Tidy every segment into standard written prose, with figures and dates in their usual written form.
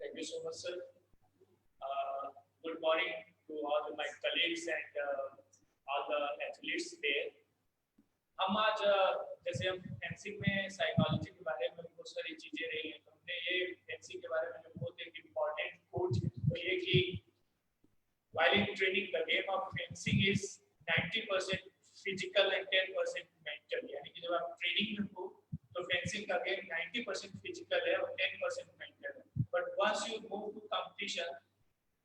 Thank you so much, sir. Good morning to all my colleagues and all the athletes there. हम आज जैसे हम fencing में psychology के बारे में बहुत सारी चीजें रही हैं, तो हमने ये फेंसिंग के बारे में जो बहुत एक इम्पोर्टेंट कोट तो ये कि while in training the game of fencing is 90% physical and 10% mental. यानी कि जब आप ट्रेनिंग में हो तो फेंसिंग का गेम 90% फिजिकल है और 10% मेंटल है. But once you move to competition,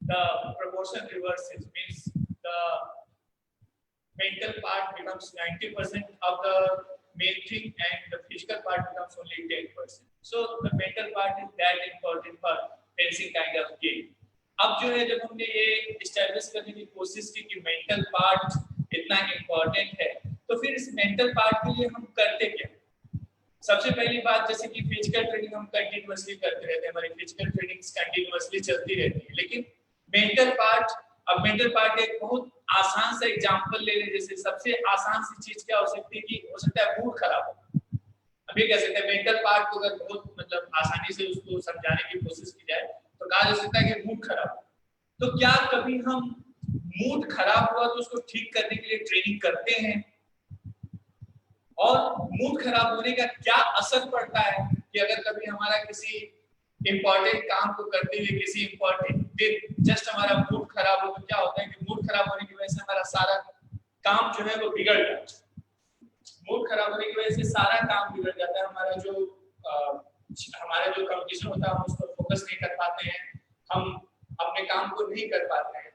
the proportion reverses. Means the mental part becomes 90% of the main thing and the physical part becomes only 10%. So the mental part is that important for fencing kind of game. अब जो है जब हमने ये establish करने की कोशिश की कि मेंटल पार्ट इतना इम्पोर्टेंट है, तो फिर इस मेंटल पार्ट के लिए हम करते क्या? सबसे पहली बात, जैसे कि फिजिकल ट्रेनिंग हम कंटिन्यूअसली करते रहते हैं, हमारी फिजिकल ट्रेनिंग्स कंटिन्यूअसली चलती रहती है, लेकिन मेंटल पार्ट एक बहुत आसान सा एग्जांपल ले लें. जैसे सबसे आसान सी चीज क्या हो सकती है कि हो सकता है मूड खराब हो. अभी कह सकते हैं मेंटल पार्ट को अगर बहुत मतलब आसानी से उसको समझाने की कोशिश की जाए तो कहा जा सकता है कि मूड खराब हो. तो क्या कभी हम मूड खराब हुआ तो उसको ठीक करने के लिए ट्रेनिंग करते हैं? और मूड खराब होने का क्या असर पड़ता है कि अगर कभी हमारा किसी इंपॉर्टेंट काम को करते हुए किसी इंपॉर्टेंट दिन जस्ट हमारा मूड खराब हो, तो क्या होता है कि मूड खराब होने की वजह से हमारा सारा काम जो है वो बिगड़ जाता है. मूड खराब होने की वजह से सारा काम बिगड़ जाता है. हमारा जो कंपटीशन होता है हम उस पर फोकस नहीं कर पाते हैं, हम अपने काम को नहीं कर पाते हैं.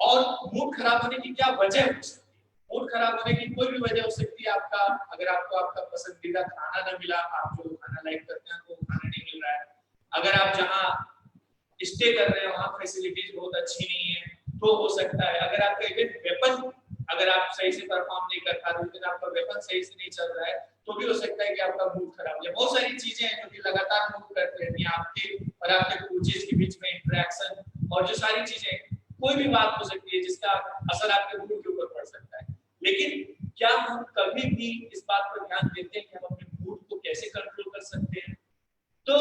और मूड खराब होने की क्या वजह हो सकती है? मूड खराब होने की कोई भी वजह हो सकती है. अगर आपको आपका पसंदीदा खाना न मिला, आप जो खाना लाइक करते हैं वो खाना नहीं मिल रहा है, अगर आप जहाँ स्टे कर रहे हैं वहाँ फैसिलिटीज बहुत अच्छी नहीं है तो हो सकता है. अगर आपका इवन वेपन अगर आप सही से परफॉर्म नहीं कर पा रहे, लेकिन आपका वेपन सही से नहीं चल रहा है, तो भी हो सकता है कि आपका मूड खराब हो जाए. बहुत सारी चीजें हैं जो कि लगातार मूड करते रहती हैं. आपके और आपके कोचेस के बीच में इंटरेक्शन और जो सारी चीजें, कोई भी बात हो सकती है जिसका असर आपके मूड के ऊपर पड़ सकता है. लेकिन क्या हम कभी भी इस बात पर ध्यान देते हैं कि हम अपने मूड को कैसे कंट्रोल कर सकते हैं? तो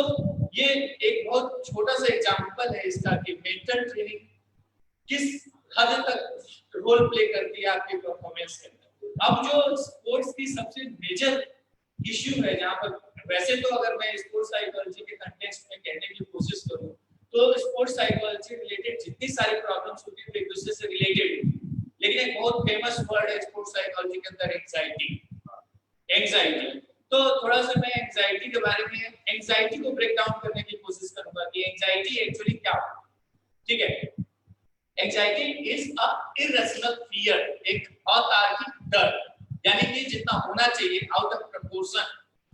ये एक बहुत छोटा सा एग्जांपल है इसका कि मेंटल ट्रेनिंग किस हद तक रोल प्ले करती है आपके परफॉर्मेंस के अंदर. अब जो स्पोर्ट्स की सबसे मेजर इश्यू है, जहां पर वैसे तो अगर मैं स्पोर्ट्स साइकोलॉजी के कंटेक्स्ट में कहने की कोशिश करूं तो स्पोर्ट्स साइकोलॉजी रिलेटेड जितनी सारी प्रॉब्लम्स होती है वो एक दूसरे से रिलेटेड है. लेकिन एक बहुत फेमस वर्ड है स्पोर्ट्स साइकोलॉजी के अंदर एंजाइटी. तो थोड़ा सा मैं एंजाइटी के बारे में एंजाइटी को ब्रेक डाउन करने की कोशिश करूंगा कि एंजाइटी एक्चुअली क्या है. ठीक है, anxiety is a irrational fear, एक अतार्किक डर, यानी कि जितना होना चाहिए आउट ऑफ प्रोपोर्शन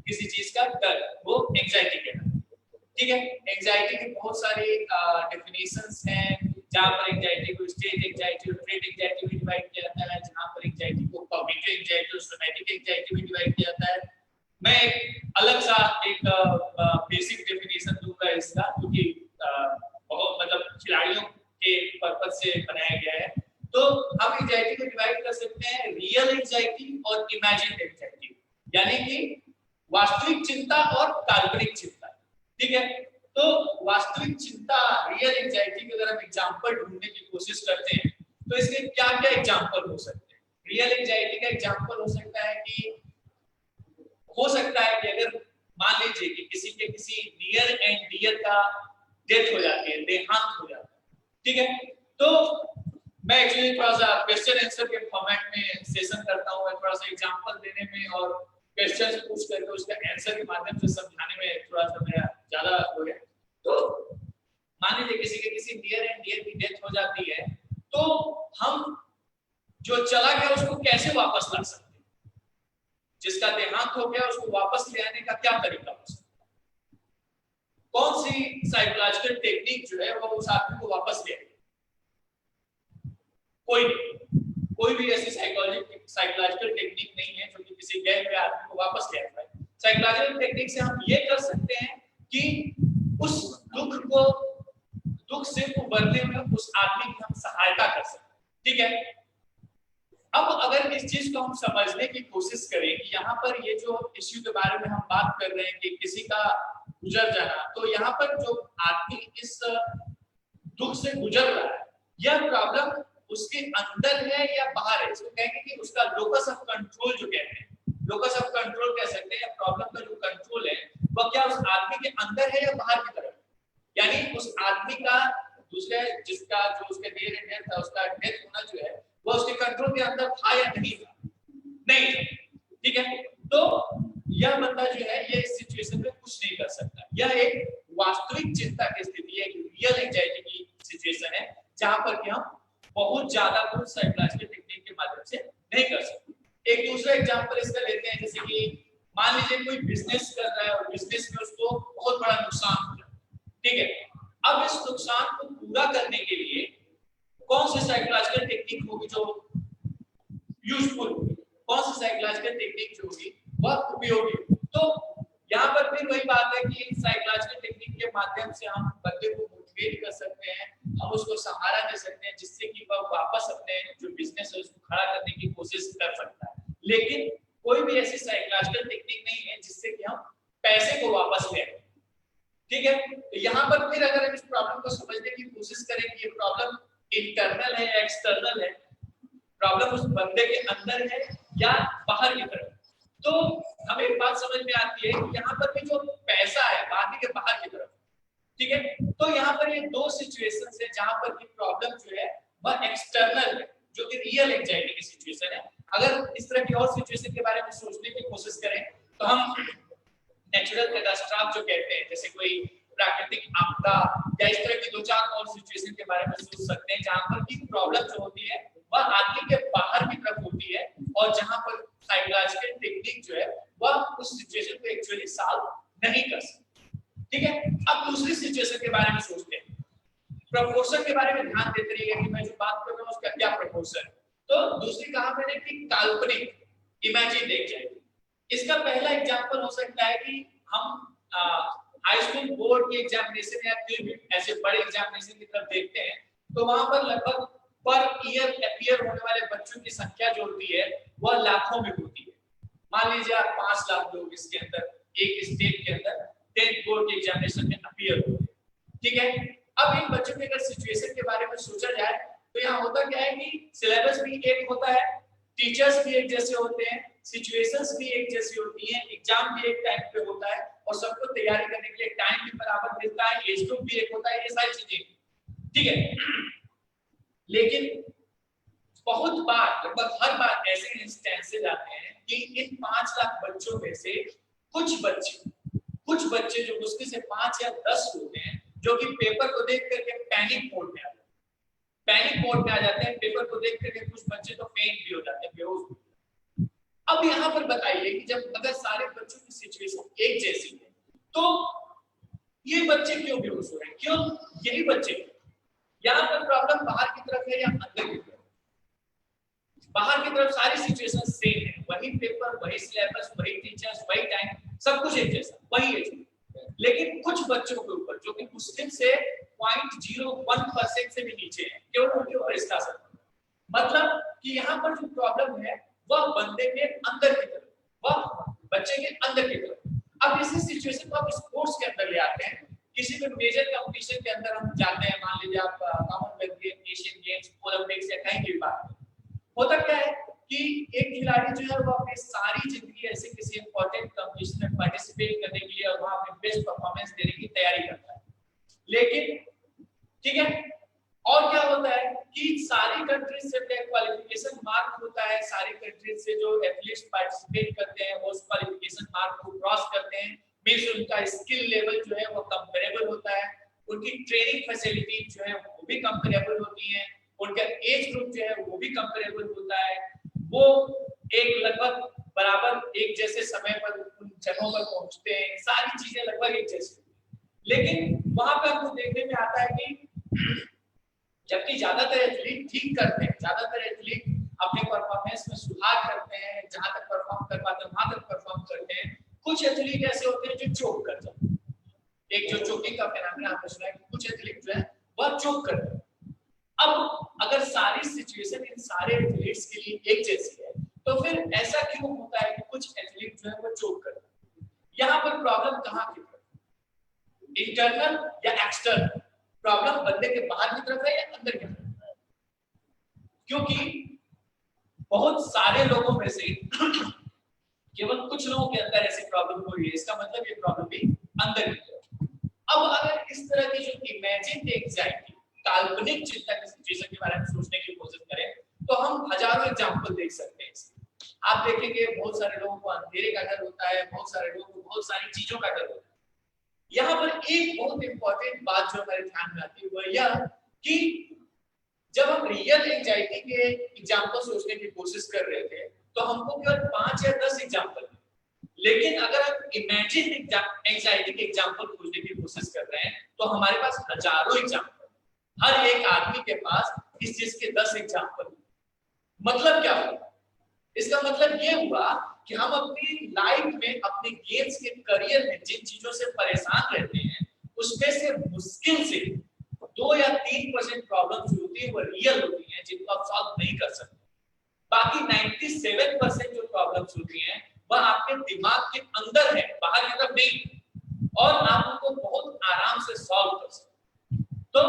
किसी चीज का डर, वो एंजाइटी कहलाता है. ठीक है, एंजाइटी की बहुत सारी डेफिनेशंस हैं, जहां पर एंजाइटी को स्टेज एंजाइटी और ट्रेट एंजाइटी में डिवाइड किया जाता है, जहां पर एंजाइटी को कॉग्निटिव एंजाइटी और सोमैटिक एंजाइटी में डिवाइड किया जाता है. मैं अलग सा एक बेसिक डेफिनेशन दूंगा इसका, क्योंकि बहुत मतलब खिलाड़ियों के पर्पस से बनाया गया है. तो हम एंजाइटी को डिवाइड कर सकते हैं रियल एंजाइटी और इमेजिन्ड एंजाइटी, यानी कि वास्तविक चिंता और काल्पनिक चिंता. ठीक है, तो वास्तविक चिंता रियल एंजाइटी के अगर हम एग्जांपल ढूंढने की कोशिश करते हैं तो इसके क्या क्या एग्जांपल हो सकते हैं? रियल एंजाइटी का एग्जांपल हो सकता है कि अगर मान लीजिए कि किसी नियर एंड डियर का डेथ हो जाती है, देहांत हो जाता है. ठीक है, तो मैं एक्चुअली थोड़ा सा क्वेश्चन आंसर के फॉर्मेट में सेशन करता हूं, थोड़ा सा एग्जांपल देने में और क्वेश्चंस पूछ करके उसका आंसर के माध्यम से समझाने में थोड़ा सा मेरा ज्यादा हो गया. तो मान लीजिए किसी नियर एंड डियर की डेथ हो जाती है, तो हम जो चला गया उसको कैसे वापस ला सकते हैं? जिसका देहांत हो गया उसको वापस ले आने का क्या तरीका हो सकता है? कौन सी साइकोलॉजिकल टेक्निक जो है वो उस आदमी को वापस ले आएगी? कोई भी ऐसी साइकोलॉजिकल टेक्निक नहीं है जो कि किसी गए हुए आदमी को वापस ले आए. साइकोलॉजिकल टेक्निक से हम ये कर सकते हैं कि उस दुख से उबरने में उस आदमी की हम सहायता कर सकते हैं. ठीक है, अब अगर इस चीज को हम समझने की कोशिश करें कि यहाँ पर ये जो इश्यू के बारे में हम बात कर रहे हैं कि किसी का गुजर जाना, तो यहाँ पर जो आदमी इस दुख से गुजर रहा है, यह प्रॉब्लम उसके अंदर है या बाहर है, इसको कहेंगे कि उसका लोकस ऑफ कंट्रोल जो कहते हैं, लोकस ऑफ कंट्रोल कह सकते हैं, या प्रॉब्लम का जो कंट्रोल है वह क्या उस आदमी के अंदर है या बाहर की तरफ, यानी उस आदमी का दूसरे जिसका जो उसके डियर डेथ था उसका डेथ होना जो है वो उसके कंट्रोल के अंदर था या नहीं था, नहीं, ठीक है। तो यह बंदा जो है ये इस सिचुएशन में कुछ नहीं कर सकता, यह एक वास्तविक चिंता की स्थिति है, रियल एंजाइटी की सिचुएशन है, जहां पर कि हम बहुत ज्यादा कुछ साइकोलॉजिकल टेक्निक के माध्यम से नहीं कर सकते। एक दूसरा एग्जांपल इसका लेते हैं, जैसे कि मान लीजिए कोई बिजनेस कर रहा है और बिजनेस में उसको बहुत बड़ा नुकसान हो रहा है, ठीक है। अब इस नुकसान को पूरा करने के लिए कौन सी साइकोलॉजिकल टेक्निक होगी जो यूजफुल होगी, कौन सी साइकोलॉजिकल टेक्निक जो होगी वह उपयोगी। तो यहाँ पर फिर वही बात है कि साइकोलॉजिकल टेक्निक के माध्यम से हम बंदे को मोटिवेट कर सकते हैं, हम उसको सहारा दे सकते हैं, जिससे कि वह वापस अपने जो बिजनेस है उसको खड़ा करने की कोशिश कर सकता है। लेकिन कोई भी ऐसी साइकोलॉजिकल टेक्निक नहीं है जिससे कि हम पैसे को वापस लें, ठीक है। तो यहाँ पर फिर अगर हम इस प्रॉब्लम को समझने की कोशिश करें कि ये प्रॉब्लम इंटरनल है या एक्सटर्नल है, प्रॉब्लम उस बंदे के अंदर है या बाहर की तरफ, तो हमें एक बात समझ में आती है कि यहाँ पर भी जो पैसा है आदमी के बाहर की तरफ, ठीक है। तो यहाँ पर ये दो सिचुएशंस है जहाँ पर की प्रॉब्लम जो है वह एक्सटर्नल है, जो कि रियल एंजाइटी की सिचुएशन है। अगर इस तरह की और सिचुएशन के बारे में सोचने की कोशिश करें तो हम नेचुरल कैटास्ट्रॉफ जो कहते हैं, जैसे कोई प्राकृतिक आपदा या इस तरह की दो चार और सिचुएशन के बारे में सोच सकते हैं जहां पर की प्रॉब्लम जो होती है वह आदमी के बाहर की तरफ होती है और जहां पर साइकोलॉजिकल टेक्निक जो है वह उस सिचुएशन को एक्चुअली सॉल्व नहीं कर सकती, ठीक है। अब दूसरी सिचुएशन के बारे में सोचते हैं, प्रोपोर्शन के बारे में ध्यान देते रहिए कि मैं जो बात कर रहा हूं उसका क्या प्रोपोर्शन है। तो दूसरी कहा मैंने कि काल्पनिक इमेजिन देख जाए। इसका पहला एग्जांपल हो सकता है कि हम हाई स्कूल बोर्ड की एग्जामिनेशन या कोई भी ऐसे बड़े एग्जामिनेशन की तरफ देखते हैं तो वहां पर लगभग पर ईयर अपीयर होने वाले बच्चों की संख्या जो होती है वह लाखों में होती है। मान लीजिए आप 5 लाख लोग इसके अंदर एक स्टेट के अंदर 10th बोर्ड के एग्जामिनेशन में अपीयर होते हैं, ठीक है। अब इन बच्चों के अगर सिचुएशन के बारे में सोचा जाए तो यहाँ होता क्या है कि सिलेबस भी एक होता है, टीचर्स भी एक जैसे होते हैं, सिचुएशंस भी एक जैसी होती हैं, एग्जाम भी एक टाइम पे होता है और सबको तैयारी करने के लिए टाइम भी बराबर मिलता है, एज ग्रुप भी एक होता है, ये सारी चीजें, ठीक है। लेकिन बहुत बार लगभग हर बार ऐसे इंस्टेंसेस आते हैं कि इन 5 लाख बच्चों में से कुछ बच्चे जो मुश्किल से 5 या 10 होते हैं जो कि पेपर को देख करके पैनिक मोड में आ जाते हैं, पेपर को देख करके कुछ बच्चे तो फेंट भी हो जाते हैं, बेहोश भी हो जाते हैं। अब यहाँ पर बताइए कि जब अगर सारे बच्चों की सिचुएशन एक जैसी है तो ये बच्चे क्यों बेहोश हो रहे हैं, क्यों यही बच्चे, यहाँ पर प्रॉब्लम बाहर की तरफ है या अंदर की तरफ? बाहर की तरफ सारी सिचुएशन सेम है, वही पेपर, वही सिलेबस, वही टीचर्स, वही टाइम, सब कुछ एक जैसा, वही है। लेकिन कुछ बच्चों के ऊपर जो कि मुश्किल से 0.01% से भी नीचे है, केवल उनके ऊपर इसका असर, मतलब कि यहाँ पर जो प्रॉब्लम है वह बंदे के अंदर की तरफ, वह बच्चे के अंदर की तरफ। अब इसी सिचुएशन को आप स्पोर्ट्स के अंदर ले आते हैं, किसी भी मेजर कंपटीशन के अंदर हम जाते हैं, मान लीजिए आप Commonwealth game, Asian games, Olympics या कहीं की भी बात, होता क्या है कि एक खिलाड़ी जो है वो अपनी सारी जिंदगी ऐसे किसी इंपॉर्टेंट कंपटीशन में पार्टिसिपेट करने के लिए और वहां अपनी बेस्ट परफॉर्मेंस देने की तैयारी करता है, लेकिन ठीक है, और क्या होता है कि सारी कंट्रीज से क्वालिफिकेशन मार्क होता है, सारी कंट्रीज से जो एथलीट्स पार्टिसिपेट करते हैं वो उस क्वालिफिकेशन मार्क को क्रॉस करते हैं, मींस उनका स्किल लेवल जो है वो कंपैरेबल होता है, उनकी ट्रेनिंग फैसिलिटी जो है वो भी कंपैरेबल होती है, उनका एज ग्रुप जो है वो भी कंपैरेबल होता है, वो एक लगभग बराबर एक जैसे समय पर उन जगहों पर पहुंचते हैं, सारी चीजें लगभग एक जैसी। लेकिन वहां पर हमको देखने में आता है कि जबकि ज्यादातर एथलीट ठीक करते हैं, ज्यादातर एथलीट अपने परफॉर्मेंस में सुधार करते हैं, जहां तक परफॉर्म कर पाते हैं वहां तक परफॉर्म करते हैं, कुछ एथलीट ऐसे होते हैं जो चोक कर जाते हैं, एक जो चोकिंग का फिनोमेना आपने सुना है कि कुछ एथलीट जो है वह चोक करते हैं। अब अगर सारी सिचुएशन इन सारे एथलीट्स के लिए एक जैसी है तो फिर ऐसा क्यों होता है कि कुछ एथलीट जो है वो चोक करते हैं? यहाँ पर प्रॉब्लम कहाँ की? इंटरनल या एक्सटर्नल, प्रॉब्लम बंदे के बाहर की तरफ है या अंदर की तरफ है। क्योंकि बहुत सारे लोगों में से केवल कुछ लोगों के अंदर ऐसी प्रॉब्लम हो रही है, इसका मतलब ये प्रॉब्लम भी अंदर की तरफ। अब अगर इस तरह की जो इमेजिन एंजाइटी, काल्पनिक चिंता की सिचुएशन के बारे में सोचने की कोशिश करें तो हम हजारों एग्जांपल देख सकते हैं। आप देखेंगे बहुत सारे लोगों को अंधेरे का डर होता है, बहुत सारे लोगों को बहुत सारी चीजों का डर होता है। यहाँ पर एक बहुत इंपॉर्टेंट बात जो हमारे ध्यान में आती है वह यह कि जब हम रियल एंजाइटी के एग्जांपल सोचने की कोशिश कर रहे थे तो हमको केवल 5 या 10 एग्जांपल, लेकिन अगर हम इमेजिन एंजाइटी के एग्जांपल खोजने की कोशिश कर रहे हैं तो हमारे पास हजारों एग्जांपल, हर एक आदमी के पास इस चीज के 10 एग्जांपल। मतलब क्या हुआ? इसका मतलब ये हुआ कि हम अपनी लाइफ में, अपने गेम्स के करियर में जिन चीजों से परेशान रहते हैं उसमें से मुश्किल से 2 या 3% प्रॉब्लम जो होती है वो रियल होती है, जिनको आप सॉल्व नहीं कर सकते। बाकी 97% जो प्रॉब्लम्स होती हैं वह आपके दिमाग के अंदर है, बाहर की तरफ नहीं, और आप उनको बहुत आराम से सॉल्व कर सकते। तो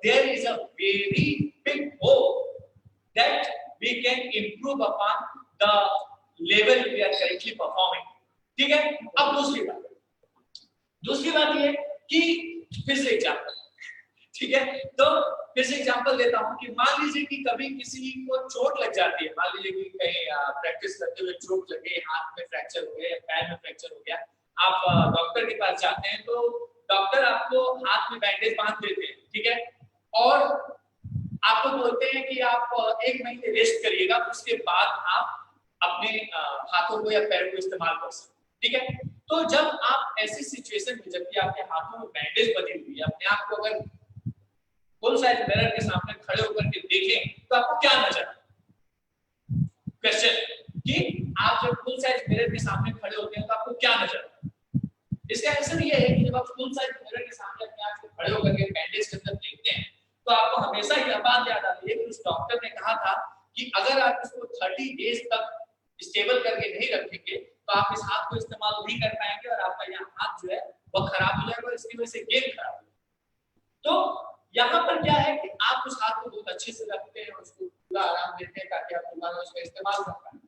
there is a very big hope that we can improve upon the level we are currently performing. ठीक है, अब दूसरी बात ये कि फिर से एग्जांपल, ठीक है, तो फिर से एग्जांपल देता हूं कि मान लीजिए कि कभी किसी को चोट लग जाती है, मान लीजिए कि कहीं प्रैक्टिस करते हुए चोट लगे, हाथ में फ्रैक्चर हो गया या पैर में फ्रैक्चर हो गया, आप डॉक्टर के पास जाते हैं तो डॉक्टर आपको हाथ में बैंडेज बांध देते हैं, ठीक है, और आपको बोलते हैं कि आप 1 महीने रेस्ट करिएगा, उसके बाद आप अपने हाथों को या पैर को इस्तेमाल कर सकते, ठीक है। तो जब आप ऐसी सिचुएशन में, जबकि आपके हाथों में बैंडेज बंधी हुई है, अपने आप को अगर फुल साइज मिरर के सामने खड़े होकर के देखें तो आपको क्या नजर आता? क्वेश्चन कि आप जब फुल साइज मिरर के सामने खड़े होते हैं तो आपको क्या नजर आता? इसका आंसर ये है कि जब आप फुल साइज मिरर के सामने अपने आप को खड़े होकर के बैंडेज के अंदर देखते हैं तो आपको हमेशा यह बात याद आती है कि उस डॉक्टर ने कहा था कि अगर आप इसको 30 डेज तक स्टेबल करके नहीं रखेंगे तो आप इस हाथ को इस्तेमाल नहीं कर पाएंगे और आपका यह हाथ जो है वह खराब हो जाएगा और इसकी वजह से गेम खराब हो। तो यहाँ पर क्या है कि आप उस हाथ को बहुत अच्छे से रखते हैं, उसको पूरा आराम देते हैं ताकि आप दोबारा उसका इस्तेमाल कर पाएं।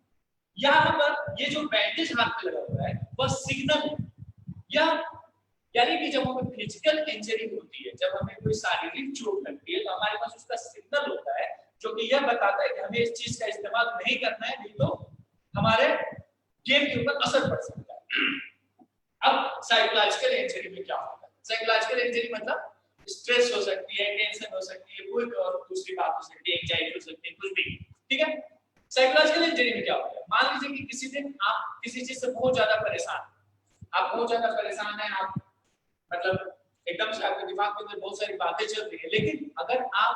यहाँ पर ये जो बैंडेज हाथ पे लगा हुआ है वह सिग्नल है, या यानी कि जब हमें फिजिकल इंजरी होती है, जब हमें कोई शारीरिक चोट लगती है तो हमारे पास उसका सिग्नल होता है जो कि यह बताता है कि हमें इस चीज का इस्तेमाल नहीं करना है, नहीं तो हमारे गेम के ऊपर असर पड़ सकता है। अब साइकोलॉजिकल इंजरी में क्या होता है? साइकोलॉजिकल इंजरी मतलब स्ट्रेस हो सकती है, टेंशन हो सकती है, कोई और दूसरी बात हो सकती है, एंजाइटी हो सकती है, कुछ भी, ठीक है। साइकोलॉजिकल इंजरी में क्या होता है? मान लीजिए कि किसी दिन आप किसी चीज से बहुत ज्यादा परेशान, आप बहुत ज्यादा परेशान हैं, आप मतलब एकदम से आपके दिमाग में बहुत सारी बातें चल रही है, लेकिन अगर आप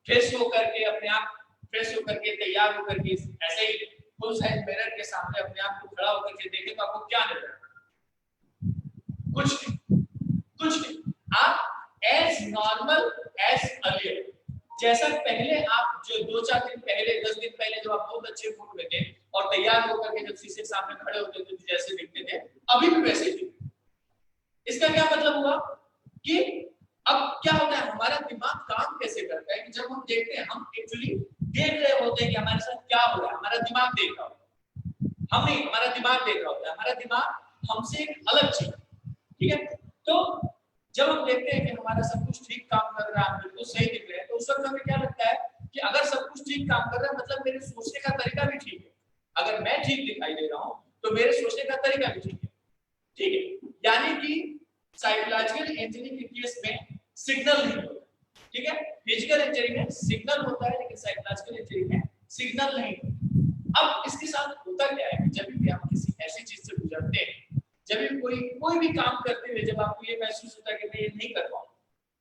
फ्रेश होकर के, अपने आप फ्रेश होकर के, तैयार होकर के ऐसे ही फुल साइज मिरर के सामने अपने आप को खड़ा होकर के देखें तो आपको क्या नजर आता है? कुछ नहीं। आप एज नॉर्मल एज अर्लियर, जैसा पहले आप जो 2-4 दिन पहले, 10 दिन पहले जब आप बहुत अच्छे मूड में थे और तैयार होकर के जब शीशे के सामने खड़े होते थे जैसे दिखते थे, अभी भी वैसे ही। इसका क्या मतलब हुआ कि अब क्या होता है, हमारा दिमाग काम कैसे करता है कि जब हम देखते हैं, हम एक्चुअली देख रहे होते हैं कि हमारे साथ क्या हो रहा है, हमारा दिमाग देख रहा होता है, हम नहीं, हमारा दिमाग देख रहा होता है, हमारा दिमाग हमसे एक अलग चीज, ठीक है। तो जब हम देखते हैं कि हमारा सब कुछ ठीक काम कर रहा है, बिल्कुल सही दिख रहा है, तो उस वक्त हमें क्या लगता है कि अगर सब कुछ ठीक काम कर रहा है मतलब मेरे सोचने का तरीका भी ठीक है, अगर मैं ठीक दिखाई दे रहा हूं तो मेरे सोचने का तरीका भी ठीक है, ठीक है। यानी कि साइकोलॉजिकल इंजरी के केस में सिग्नल नहीं होता, ठीक है। फिजिकल इंजरी में सिग्नल होता है लेकिन साइकोलॉजिकल इंजरी में सिग्नल नहीं होता। अब इसके साथ होता क्या है कि जब भी आप किसी ऐसी चीज से गुजरते हैं, जब भी कोई भी काम करते हुए जब आपको ये महसूस होता है कि मैं ये नहीं कर पाऊंगा,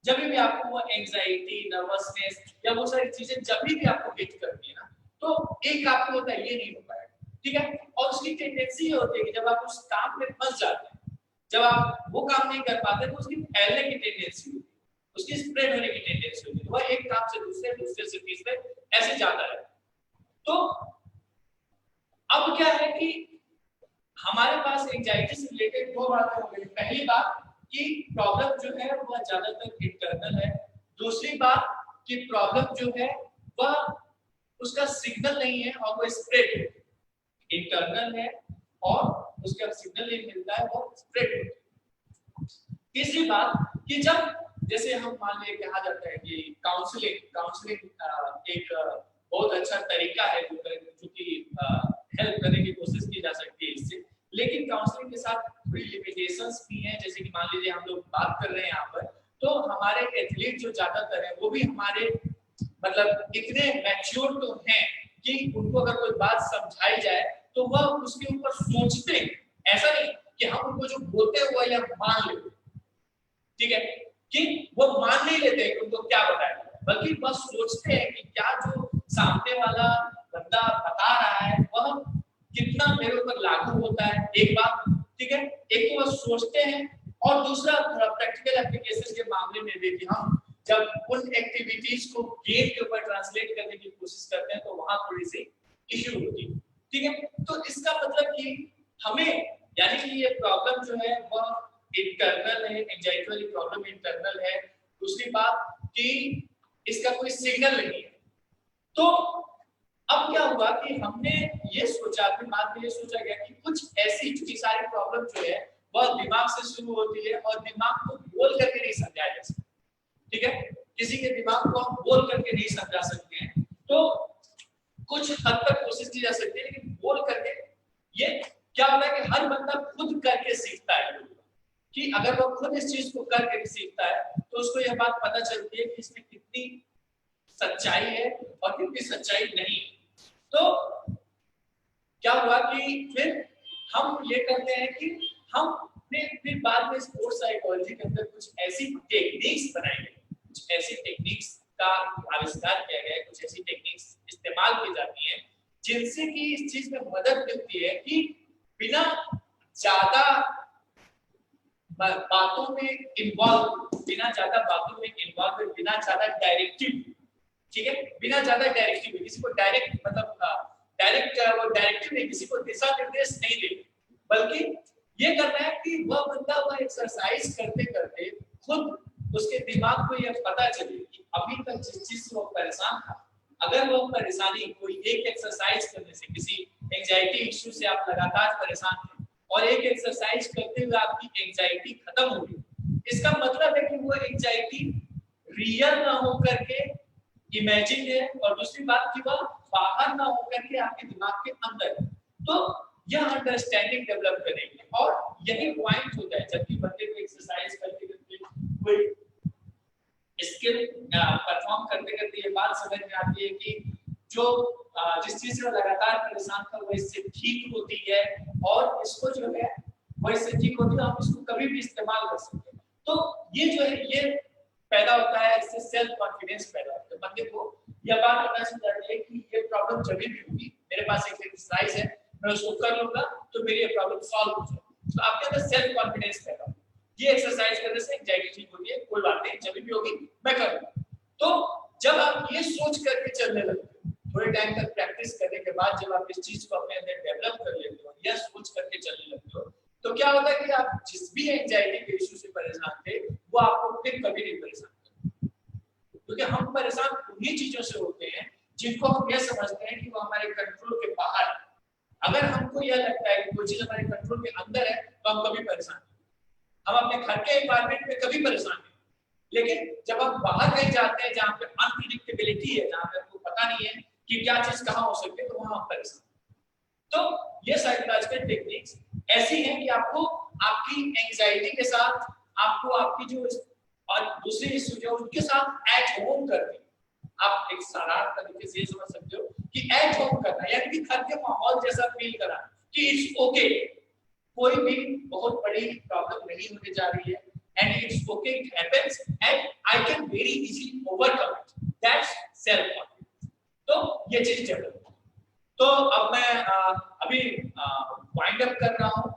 जब भी आपको वो एंजाइटी, नर्वसनेस या वो सारी चीजें जब भी आपको हिट करती है ना, तो एक आपको होता है ये नहीं हो पाएगा, ठीक है। और उसकी टेंडेंसी ये होती है कि जब आप उस काम में फंस जाते हैं, जब आप वो काम नहीं कर पाते तो उसकी फैलने की टेंडेंसी होती है, उसकी स्प्रेड होने की टेंडेंसी होती है, वह एक काम से दूसरे, दूसरे से तीसरे ऐसे जाता है। तो अब क्या है कि हमारे पास एंजाइटी से रिलेटेड 2 बातें हो गई। पहली बात कि प्रॉब्लम जो है वह ज्यादातर इंटरनल है। दूसरी बात कि प्रॉब्लम जो है वह उसका सिग्नल नहीं है और वो स्प्रेड इंटरनल है और उसका सिग्नल नहीं मिलता है, वो स्प्रेड। तीसरी बात कि जब जैसे हम मान ले कहा जाता है कि काउंसलिंग एक बहुत अच्छा तरीका है जो कि हेल्प करने की कोशिश की जा सकती है इससे, लेकिन काउंसलिंग के साथ थोड़ी लिमिटेशंस भी हैं। जैसे कि मान लीजिए हम लोग बात कर रहे हैं यहाँ पर, तो हमारे एथलीट जो ज्यादातर है वो भी हमारे मतलब इतने मैच्योर तो हैं कि उनको अगर कोई बात समझाई जाए तो वह उसके ऊपर सोचते हैं। ऐसा नहीं कि हम उनको जो बोलते हैं वो या मान लेते, ठीक है, कि वो मान नहीं लेते कि उनको क्या बताएं, बल्कि बस सोचते हैं कि क्या जो सामने वाला बंदा बता रहा है वह कितना मेरे ऊपर लागू होता है। एक बात, ठीक है, एक तो बस सोचते हैं और दूसरा प्रैक्टिकल एप्लीकेशन के मामले में भी कि हम जब उन एक्टिविटीज को गेम के ऊपर ट्रांसलेट करने की कोशिश करते हैं तो वहां थोड़ी सी इश्यू होती है, ठीक है। तो इसका मतलब कि हमें यानी कि ये प्रॉब्लम जो है वह इंटरनल है, एंजाइटी वाली प्रॉब्लम इंटरनल है। दूसरी बात कि इसका कोई सिग्नल नहीं है। तो अब क्या हुआ कि हमने ये सोचा, फिर बाद में ये सोचा गया कि कुछ ऐसी चूंकि सारी प्रॉब्लम जो है वह दिमाग से शुरू होती है और दिमाग को बोल करके नहीं समझाया जा सकता, ठीक है, किसी के दिमाग को हम बोल करके नहीं समझा सकते हैं। तो कुछ हद तक कोशिश की जा सकती है, लेकिन बोल करके ये क्या होता है कि हर बंदा खुद करके सीखता है कि अगर वो खुद इस चीज को करके सीखता है तो उसको यह बात पता चलती है कि इसमें कितनी सच्चाई है और कितनी सच्चाई नहीं है। तो क्या हुआ कि फिर हम ये करते हैं कि हम फिर बाद में स्पोर्ट्स साइकोलॉजी के अंदर कुछ ऐसी टेक्निक्स बनाएंगे, कुछ ऐसी टेक्निक्स का आविष्कार किया गया है, कुछ ऐसी टेक्निक्स इस्तेमाल की जाती हैं जिनसे कि इस चीज में मदद मिलती है कि बिना ज्यादा बातों में इन्वॉल्व, बिना ज्यादा डायरेक्टिव, ठीक है, बिना ज्यादा डायरेक्टिव, किसी को डायरेक्ट मतलब डायरेक्ट वो डायरेक्टिव नहीं, किसी को दिशा निर्देश नहीं दे, बल्कि ये करना है कि वह बंदा वह एक्सरसाइज करते करते खुद उसके दिमाग को यह पता चले कि अभी तक जिस चीज से वो परेशान था, अगर वो परेशानी कोई एक एक्सरसाइज करने से, किसी एंजाइटी इश्यू से आप लगातार परेशान थे और एक एक्सरसाइज करते हुए आपकी एंजाइटी खत्म हो गई, इसका मतलब है कि वो एंजाइटी रियल ना होकर के इमेजिन है, और दूसरी बात कि वह बाहर ना होकर के आपके दिमाग के अंदर है। तो यह अंडरस्टैंडिंग डेवलप करेंगे और यही पॉइंट होता है जब भी बंदे को एक्सरसाइज करते करते कोई स्किल परफॉर्म करते करते ये बात समझ में आती है कि जो जिस चीज से लगातार परेशान था वो इससे ठीक होती है, और इसको जो है वो इससे ठीक होती है, हम इसको कभी भी इस्तेमाल कर सकते हैं। तो ये जो है ये पैदा होता है, इससे सेल्फ कॉन्फिडेंस पैदा होता है। बंदे को यह बात पता चल जाती है कि ये प्रॉब्लम जब भी होगी, मेरे पास एक एक्सरसाइज है, मैं उसको कर लूंगा तो मेरी ये प्रॉब्लम सॉल्व हो जाएगी। तो आपके अंदर सेल्फ कॉन्फिडेंस पैदा होता है। ये एक्सरसाइज करने से एंजाइटी ठीक होती है, कोई बात नहीं, जब भी होगी मैं करूंगा। तो जब आप ये सोच करके चलने लगते हो, थोड़े टाइम तक प्रैक्टिस करने के बाद जब आप इस चीज को अपने अंदर डेवलप कर लेते हो, यह सोच करके चलने लगते हो, तो क्या होता है कि आप जिस भी एंजाइटी के इश्यू से परेशान थे वो आपको फिर कभी नहीं परेशान करते, क्योंकि हम परेशान उन्हीं चीजों से होते हैं जिनको हम यह समझते हैं कि वो हमारे कंट्रोल के बाहर है। अगर हमको यह लगता है कि कोई चीज हमारे कंट्रोल के अंदर है तो हम कभी परेशान नहीं, हम अपने घर के एनवायरनमेंट में कभी परेशान नहीं। लेकिन जब हम बाहर कहीं जाते हैं जहाँ पे अनप्रेडिक्टेबिलिटी है, जहाँ पे आपको पता नहीं है कि क्या चीज कहाँ हो सकती है, तो वहां हम परेशान। तो ये साइकोलॉजिकल टेक्निक्स ऐसी हैं कि आपको आपकी एंजाइटी के साथ, आपको आपकी जो और दूसरी इश्यू जो उनके साथ एट होम करते हैं। आप एक साधारण तरीके से ये समझ सकते हो कि एट होम करना यानी कि घर के माहौल जैसा फील कराना कि इट्स ओके, कोई भी बहुत बड़ी प्रॉब्लम नहीं होने जा रही है, and it's okay, it happens and I can very easily overcome it, that's self confidence. तो ये चीज डेवलप। तो अब मैं अभी वाइंड अप कर रहा हूँ।